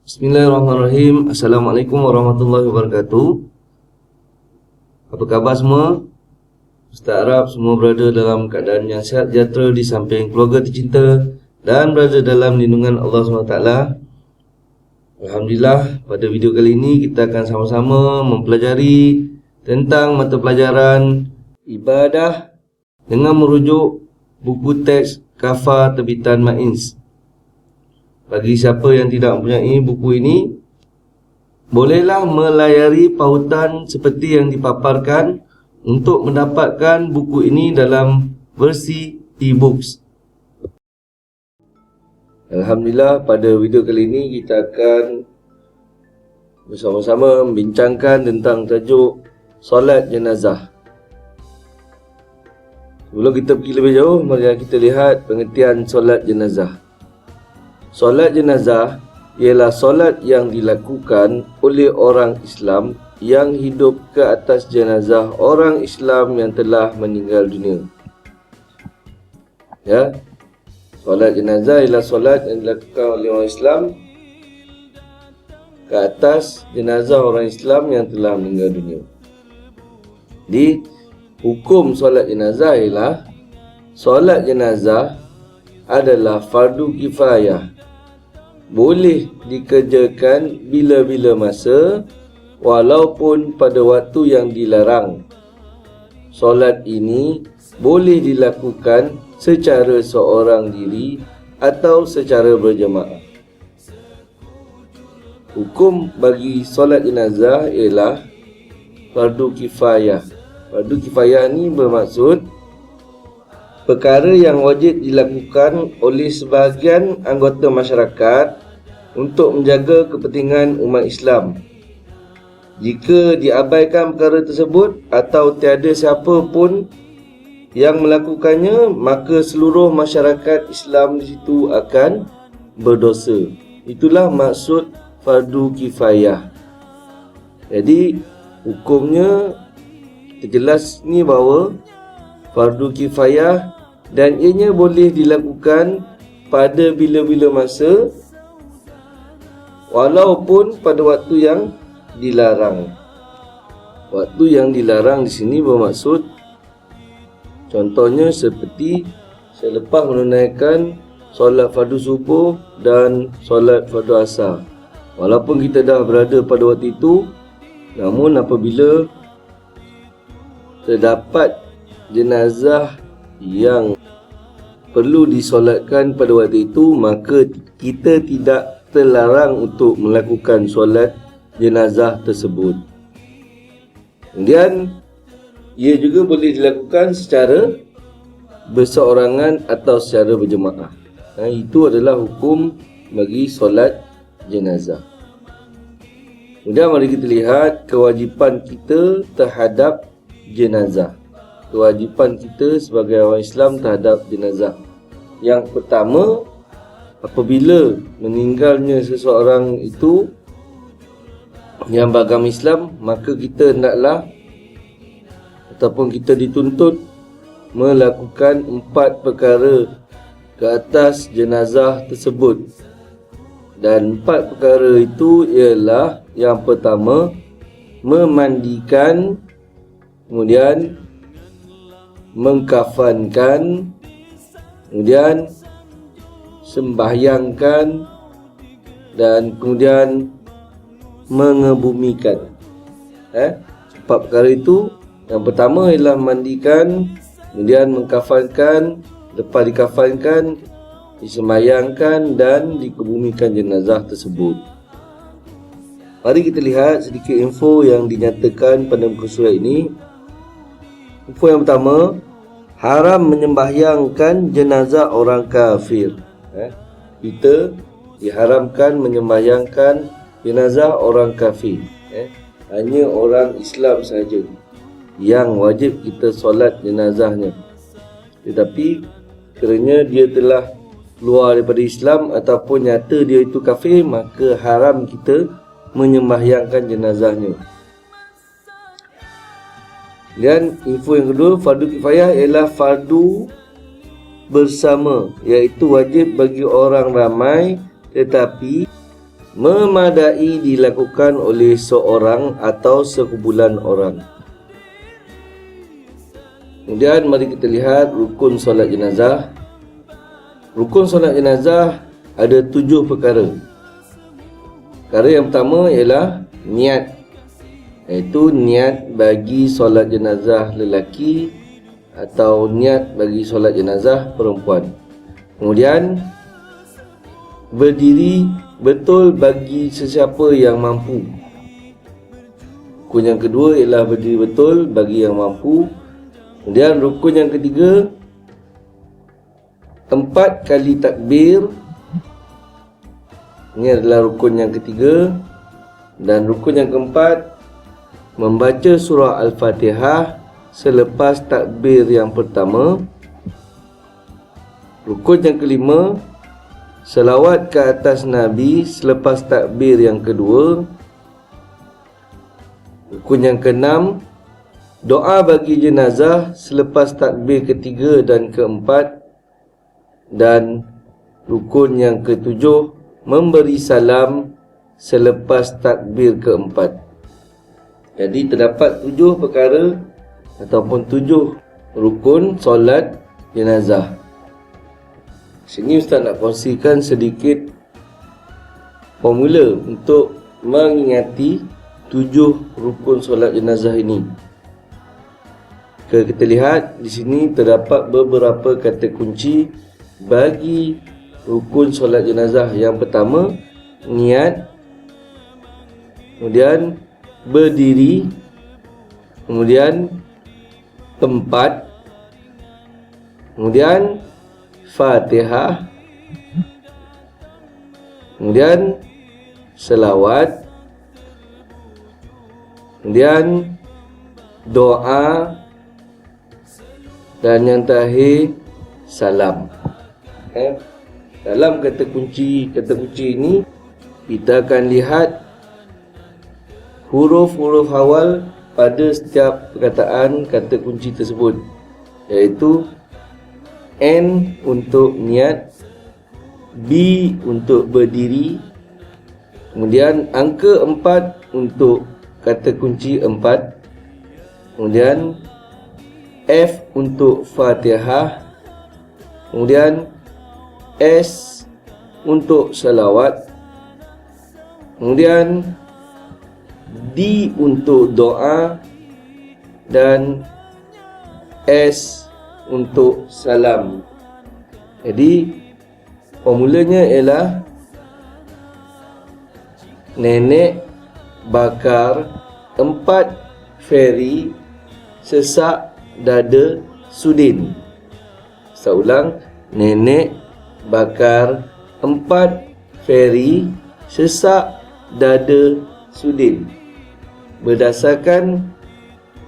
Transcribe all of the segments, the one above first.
Bismillahirrahmanirrahim. Assalamualaikum warahmatullahi wabarakatuh. Apa khabar semua? Ustaz harap semua berada dalam keadaan yang sihat sejahtera di samping keluarga tercinta dan berada dalam lindungan Allah SWT. Alhamdulillah, pada video kali ini kita akan sama-sama mempelajari tentang mata pelajaran ibadah dengan merujuk buku teks Kafa terbitan Mains. Bagi siapa yang tidak mempunyai buku ini, bolehlah melayari pautan seperti yang dipaparkan untuk mendapatkan buku ini dalam versi e-books. Alhamdulillah, pada video kali ini kita akan bersama-sama membincangkan tentang tajuk solat jenazah. Sebelum kita pergi lebih jauh, mari kita lihat pengertian solat jenazah. Solat jenazah ialah solat yang dilakukan oleh orang Islam yang hidup ke atas jenazah orang Islam yang telah meninggal dunia. Ya, solat jenazah ialah solat yang dilakukan oleh orang Islam ke atas jenazah orang Islam yang telah meninggal dunia. Di hukum solat jenazah ialah solat jenazah adalah fardu kifayah, boleh dikerjakan bila-bila masa walaupun pada waktu yang dilarang. Solat ini boleh dilakukan secara seorang diri atau secara berjemaah. Hukum bagi solat jenazah ialah fardu kifayah. Fardu kifayah ni bermaksud perkara yang wajib dilakukan oleh sebahagian anggota masyarakat untuk menjaga kepentingan umat Islam. Jika diabaikan perkara tersebut atau tiada siapa pun yang melakukannya, maka seluruh masyarakat Islam di situ akan berdosa. Itulah maksud fardu kifayah. Jadi hukumnya terjelas ni bahawa fardu kifayah dan ianya boleh dilakukan pada bila-bila masa walaupun pada waktu yang dilarang. Waktu yang dilarang di sini bermaksud contohnya seperti selepas menunaikan solat fardu subuh dan solat fardu asar. Walaupun kita dah berada pada waktu itu, namun apabila terdapat jenazah yang perlu disolatkan pada waktu itu, maka kita tidak terlarang untuk melakukan solat jenazah tersebut. Kemudian ia juga boleh dilakukan secara berseorangan atau secara berjemaah. Itu adalah hukum bagi solat jenazah. Kemudian mari kita lihat kewajipan kita terhadap jenazah. Kewajipan kita sebagai orang Islam terhadap jenazah. Yang pertama, apabila meninggalnya seseorang itu yang beragama Islam, maka kita hendaklah ataupun kita dituntut melakukan 4 perkara ke atas jenazah tersebut. Dan 4 perkara itu ialah yang pertama, memandikan, kemudian mengkafankan, kemudian sembahyangkan, dan kemudian mengebumikan. 4 perkara itu, yang pertama ialah mandikan, kemudian mengkafankan, lepas dikafankan, disembahyangkan dan dikebumikan jenazah tersebut. Mari kita lihat sedikit info yang dinyatakan pada muka surat ini. Info yang pertama, haram menyembahyangkan jenazah orang kafir. Kita diharamkan menyembahyangkan jenazah orang kafir. Hanya orang Islam sahaja yang wajib kita solat jenazahnya. Tetapi kerana dia telah keluar daripada Islam ataupun nyata dia itu kafir, maka haram kita menyembahyangkan jenazahnya. Dan info yang kedua, fardu kifayah ialah fardu bersama, iaitu wajib bagi orang ramai tetapi memadai dilakukan oleh seorang atau sekumpulan orang. Kemudian mari kita lihat rukun solat jenazah. Rukun solat jenazah ada 7 perkara. Perkara yang pertama ialah niat, iaitu niat bagi solat jenazah lelaki atau niat bagi solat jenazah perempuan. Kemudian berdiri betul bagi sesiapa yang mampu. Rukun yang kedua ialah berdiri betul bagi yang mampu. Kemudian rukun yang ketiga, 4 kali takbir. Ini adalah rukun yang ketiga. Dan rukun yang keempat, membaca surah Al-Fatihah selepas takbir yang pertama. Rukun yang kelima, selawat ke atas Nabi selepas takbir yang kedua. Rukun yang keenam, doa bagi jenazah selepas takbir ketiga dan keempat. Dan rukun yang ketujuh, memberi salam selepas takbir keempat. Jadi terdapat 7 perkara ataupun 7 rukun solat jenazah. Sini Ustaz nak kongsikan sedikit formula untuk mengingati 7 rukun solat jenazah ini. Kita lihat di sini terdapat beberapa kata kunci bagi rukun solat jenazah. Yang pertama, niat. Kemudian berdiri. Kemudian tempat. Kemudian Fatihah. Kemudian selawat. Kemudian doa. Dan yang terakhir, salam. Dalam kata kunci ini, kita akan lihat huruf-huruf awal pada setiap perkataan kata kunci tersebut, iaitu N untuk niat, B untuk berdiri, kemudian angka 4 untuk kata kunci 4, kemudian F untuk Fatihah, kemudian S untuk selawat, kemudian D untuk doa, dan S untuk salam. Jadi formulanya ialah nenek bakar 4 feri sesak dada Sudin. Saya ulang, nenek bakar 4 feri sesak dada Sudin. Berdasarkan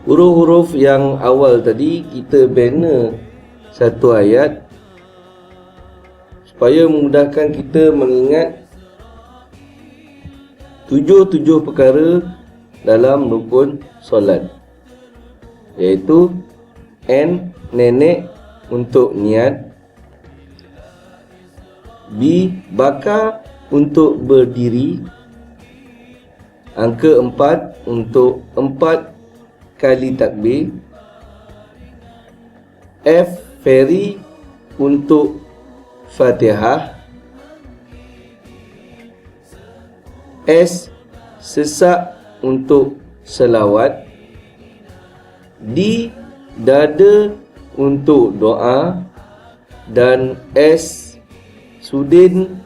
huruf-huruf yang awal tadi, kita bina satu ayat supaya memudahkan kita mengingat 7 perkara dalam rukun solat, iaitu N, nenek untuk niat, B, bakar untuk berdiri, angka 4 untuk 4 kali takbir, F, feri untuk Fatihah, S, sesak untuk selawat, D, dada untuk doa, dan S, Sudin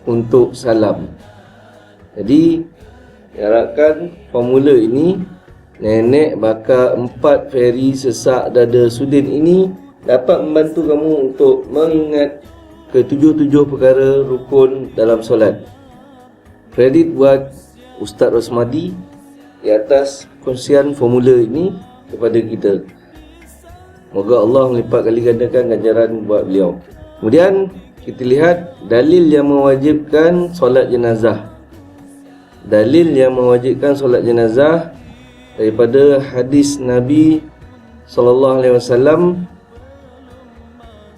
untuk salam. Jadi diharapkan formula ini, nenek bakar 4 feri sesak dada Sudin ini, dapat membantu kamu untuk mengingat ke-7 perkara rukun dalam solat. Kredit buat Ustaz Rosmadi di atas kongsian formula ini kepada kita. Moga Allah melipat kali gandakan ganjaran buat beliau. Kemudian kita lihat dalil yang mewajibkan solat jenazah. Dalil yang mewajibkan solat jenazah daripada hadis Nabi sallallahu alaihi wasallam,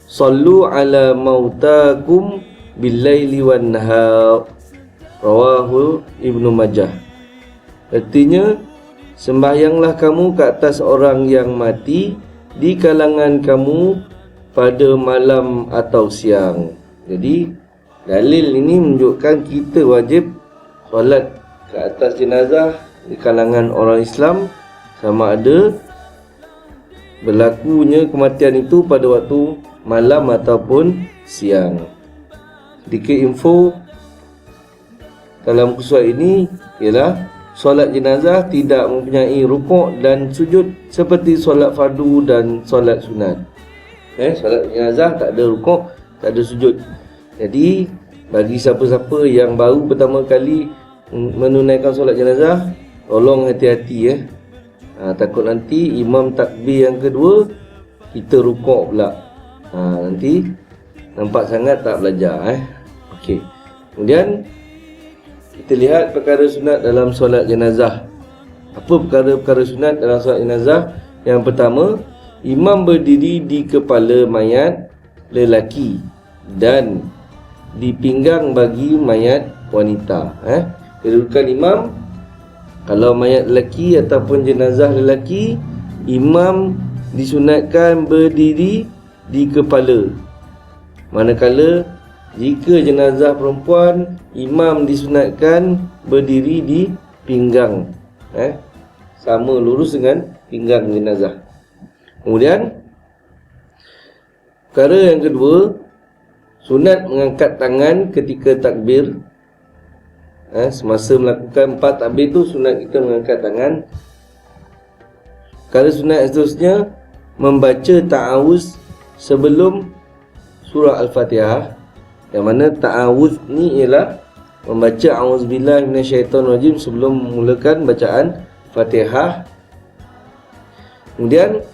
sallu ala mautakum bil laili wan nahar. Rawahu Ibnu Majah. Artinya, sembahyanglah kamu ke atas orang yang mati di kalangan kamu pada malam atau siang. Jadi dalil ini menunjukkan kita wajib solat ke atas jenazah di kalangan orang Islam, sama ada berlakunya kematian itu pada waktu malam ataupun siang. Sedikit info dalam kursua ini ialah solat jenazah tidak mempunyai rukuk dan sujud seperti solat fardu dan solat sunat. Solat jenazah tak ada rukuk, tak ada sujud. Jadi bagi siapa-siapa yang baru pertama kali menunaikan solat jenazah, tolong hati-hati takut nanti imam takbir yang kedua kita rukuk pula. Nanti nampak sangat tak belajar. Okey. Kemudian kita lihat perkara sunat dalam solat jenazah. Apa perkara-perkara sunat dalam solat jenazah? Yang pertama, imam berdiri di kepala mayat lelaki dan di pinggang bagi mayat wanita. Kedudukan imam, kalau mayat lelaki ataupun jenazah lelaki, imam disunatkan berdiri di kepala. Manakala jika jenazah perempuan, imam disunatkan berdiri di pinggang. Sama lurus dengan pinggang jenazah. Kemudian perkara yang kedua, sunat mengangkat tangan ketika takbir. Semasa melakukan 4 takbir tu sunat kita mengangkat tangan. Perkara sunat seterusnya, membaca ta'awuz sebelum surah Al-Fatihah. Yang mana ta'awuz ni ialah membaca a'udzubillahi minasyaitonirrajim sebelum memulakan bacaan Fatihah. Kemudian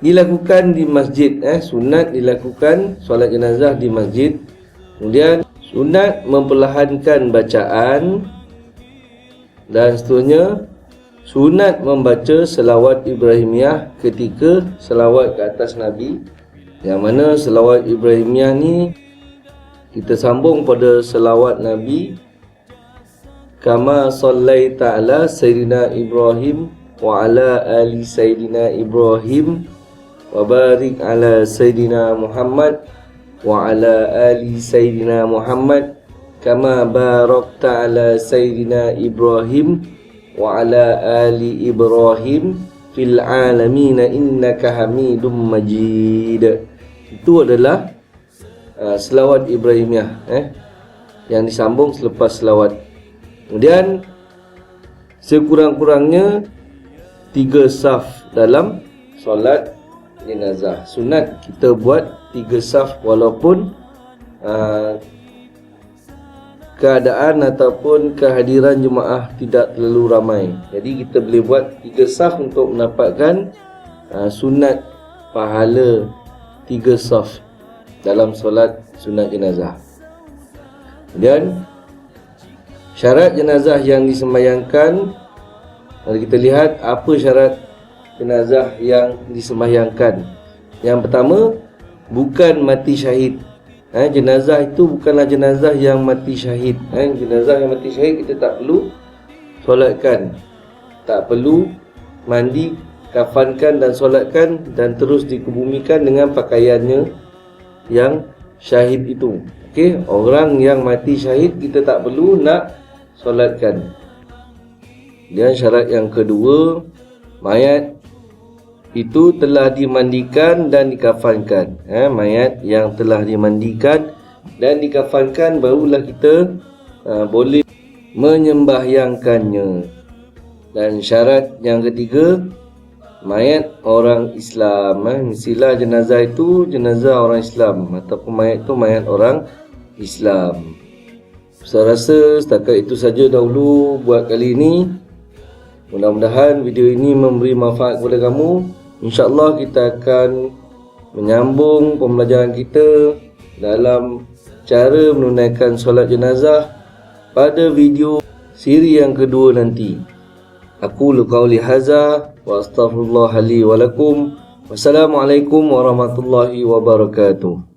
dilakukan di masjid. Sunat dilakukan solat jenazah di masjid. Kemudian sunat memperlahankan bacaan. Dan seterusnya, sunat membaca selawat Ibrahimiyah ketika selawat ke atas Nabi. Yang mana selawat Ibrahimiyah ni kita sambung pada selawat Nabi, kama sallaita ala Sayyidina Ibrahim wa ala ali Sayyidina Ibrahim wa barik ala Sayyidina Muhammad wa ala ali Sayyidina Muhammad kama barakta ala Sayyidina Ibrahim wa ala ali Ibrahim fil alamin innaka Hamidum Majid. Itu adalah selawat Ibrahimiyah yang disambung selepas selawat. Kemudian sekurang-kurangnya 3 saf dalam solat jenazah. Sunat kita buat 3 saf walaupun keadaan ataupun kehadiran jemaah tidak terlalu ramai. Jadi kita boleh buat 3 saf untuk mendapatkan sunat pahala 3 saf dalam solat sunat jenazah. Kemudian syarat jenazah yang disembahyangkan, mari kita lihat apa syarat jenazah yang disembahyangkan. Yang pertama, bukan mati syahid. Jenazah itu bukanlah jenazah yang mati syahid. Jenazah yang mati syahid kita tak perlu solatkan, tak perlu mandi, kafankan dan solatkan, dan terus dikebumikan dengan pakaiannya yang syahid itu. Okey, orang yang mati syahid kita tak perlu nak solatkan. Dan syarat yang kedua, mayat itu telah dimandikan dan dikafankan. Mayat yang telah dimandikan dan dikafankan barulah kita boleh menyembahyangkannya. Dan syarat yang ketiga, mayat orang Islam. Mestilah jenazah itu jenazah orang Islam, ataupun mayat itu mayat orang Islam. Saya rasa setakat itu saja dahulu buat kali ini. Mudah-mudahan video ini memberi manfaat kepada kamu. InsyaAllah kita akan menyambung pembelajaran kita dalam cara menunaikan solat jenazah pada video siri yang kedua nanti. Aku qauli hadza wa astaghfirullah li wa lakum. Wassalamualaikum warahmatullahi wabarakatuh.